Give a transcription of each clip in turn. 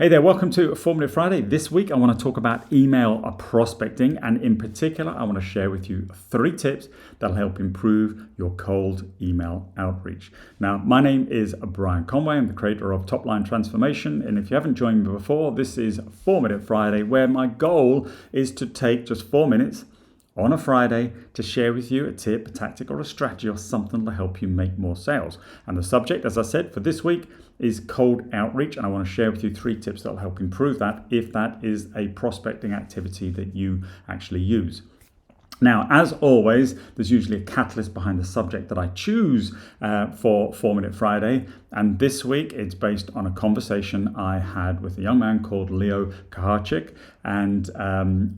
Hey there, welcome to 4-Minute Friday. This week I want to talk about email prospecting, and in particular I want to share with you 3 tips that'll help improve your cold email outreach. Now, my name is Brian Conway. I'm the creator of Top Line Transformation, and if you haven't joined me before, this is 4-Minute Friday, where my goal is to take just 4 minutes on a Friday to share with you a tip, a tactic, or a strategy, or something to help you make more sales. And the subject, as I said, for this week is cold outreach, and I want to share with you 3 tips that will help improve that if that is a prospecting activity that you actually use. Now, as always, there's usually a catalyst behind the subject that I choose for 4-Minute Friday. And this week, it's based on a conversation I had with a young man called Léopold Kucharczyk. And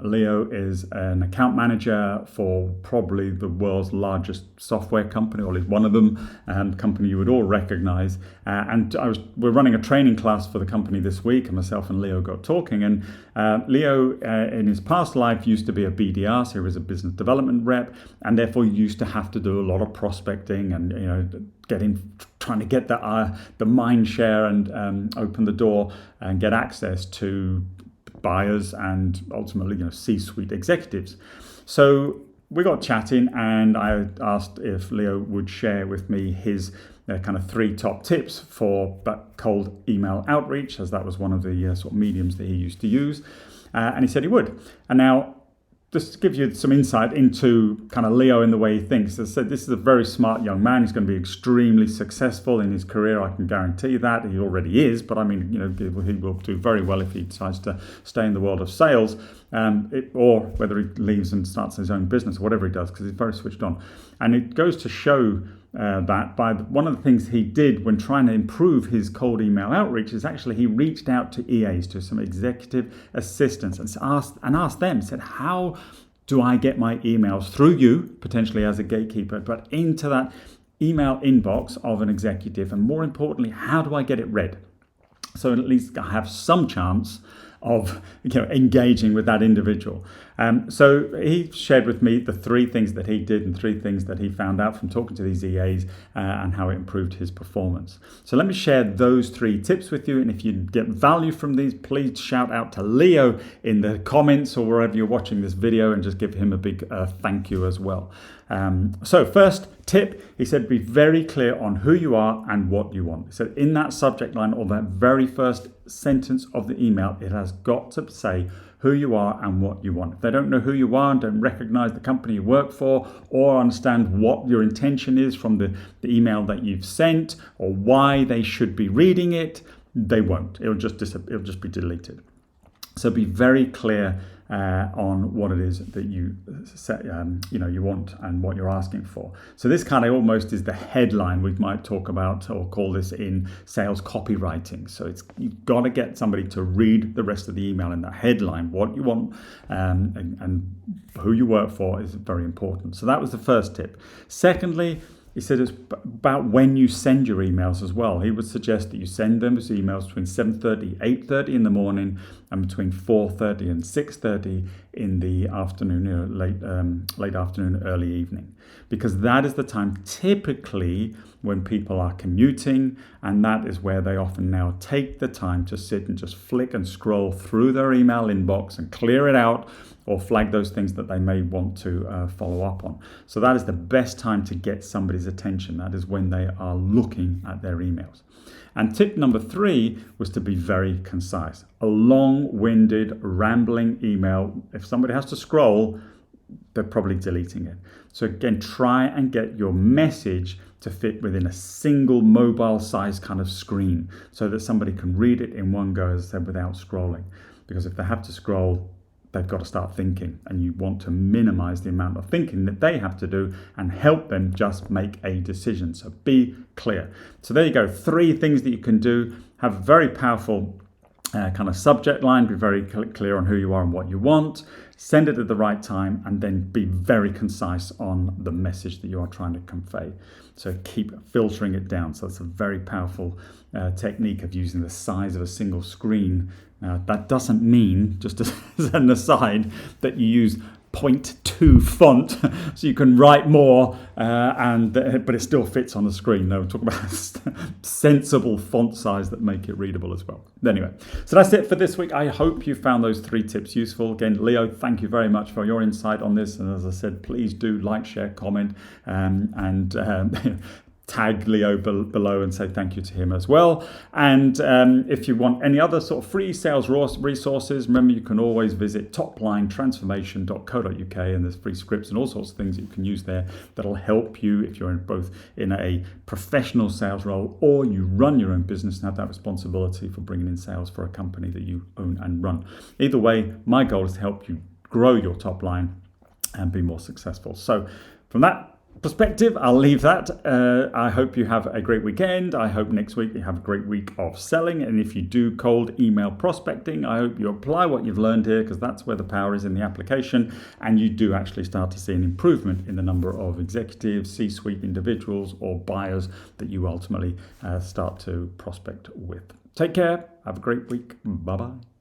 Leo is an account manager for probably the world's largest software company, or at least one of them, company you would all recognize. We're running a training class for the company this week, and myself and Leo got talking. And Leo, in his past life, used to be a BDR, so he was a business development rep, and therefore used to have to do a lot of prospecting and trying to get the mind share and open the door and get access to buyers and ultimately C-suite executives. So we got chatting, and I asked if Leo would share with me his kind of 3 top tips for cold email outreach, as that was one of the sort of mediums that he used to use, and he said he would. And now, just to give you some insight into kind of Leo and the way he thinks. As I said, this is a very smart young man. He's going to be extremely successful in his career. I can guarantee that. He already is, but I mean, he will do very well if he decides to stay in the world of sales, or whether he leaves and starts his own business, or whatever he does, because he's very switched on. And it goes to show that by one of the things he did when trying to improve his cold email outreach is actually he reached out to EAs, to some executive assistants, and asked them, said, how do I get my emails through you, potentially as a gatekeeper, but into that email inbox of an executive, and more importantly, how do I get it read? So at least I have some chance of engaging with that individual. So he shared with me the 3 things that he did and 3 things that he found out from talking to these EAs and how it improved his performance. So let me share those 3 tips with you. And if you get value from these, please shout out to Leo in the comments or wherever you're watching this video, and just give him a big thank you as well. So first tip, he said, be very clear on who you are and what you want. So in that subject line, or that very first sentence of the email, it has got to say who you are and what you want. If they don't know who you are and don't recognize the company you work for, or understand what your intention is from the email that you've sent, or why they should be reading it, they won't. It'll just be deleted. So be very clear on what it is that you you want and what you're asking for. So this kind of almost is the headline we might talk about, or call this in sales copywriting. So you've got to get somebody to read the rest of the email in that headline. What you want and who you work for is very important. So that was the first tip. Secondly, he said it's about when you send your emails as well. He would suggest that you send them as emails between 7:30, 8:30 in the morning, and between 4:30 and 6:30 in the afternoon, late afternoon, early evening, because that is the time typically when people are commuting, and that is where they often now take the time to sit and just flick and scroll through their email inbox and clear it out, or flag those things that they may want to follow up on. So that is the best time to get somebody's attention. That is when they are looking at their emails. And tip number 3 was to be very concise. A long-winded, rambling email, if somebody has to scroll, they're probably deleting it. So again, try and get your message to fit within a single mobile-sized kind of screen, so that somebody can read it in one go, as I said, without scrolling. Because if they have to scroll, they've got to start thinking, and you want to minimize the amount of thinking that they have to do and help them just make a decision. So be clear. So there you go, 3 things that you can do. Have a very powerful kind of subject line, be very clear on who you are and what you want, send it at the right time, and then be very concise on the message that you are trying to convey. So keep filtering it down. So it's a very powerful technique of using the size of a single screen. Now, that doesn't mean, just as an aside, that you use 0.2 font, so you can write more, but it still fits on the screen. No, we're talking about sensible font size that make it readable as well. Anyway, so that's it for this week. I hope you found those 3 tips useful. Again, Leo, thank you very much for your insight on this. And as I said, please do like, share, comment, and tag Leo below and say thank you to him as well. And if you want any other sort of free sales resources, remember you can always visit toplinetransformation.co.uk, and there's free scripts and all sorts of things that you can use there that'll help you if you're both in a professional sales role or you run your own business and have that responsibility for bringing in sales for a company that you own and run. Either way, my goal is to help you grow your top line and be more successful. So from that perspective, I'll leave that. I hope you have a great weekend. I hope next week you have a great week of selling. And if you do cold email prospecting, I hope you apply what you've learned here, because that's where the power is in the application. And you do actually start to see an improvement in the number of executives, C-suite individuals, or buyers that you ultimately start to prospect with. Take care. Have a great week. Bye-bye.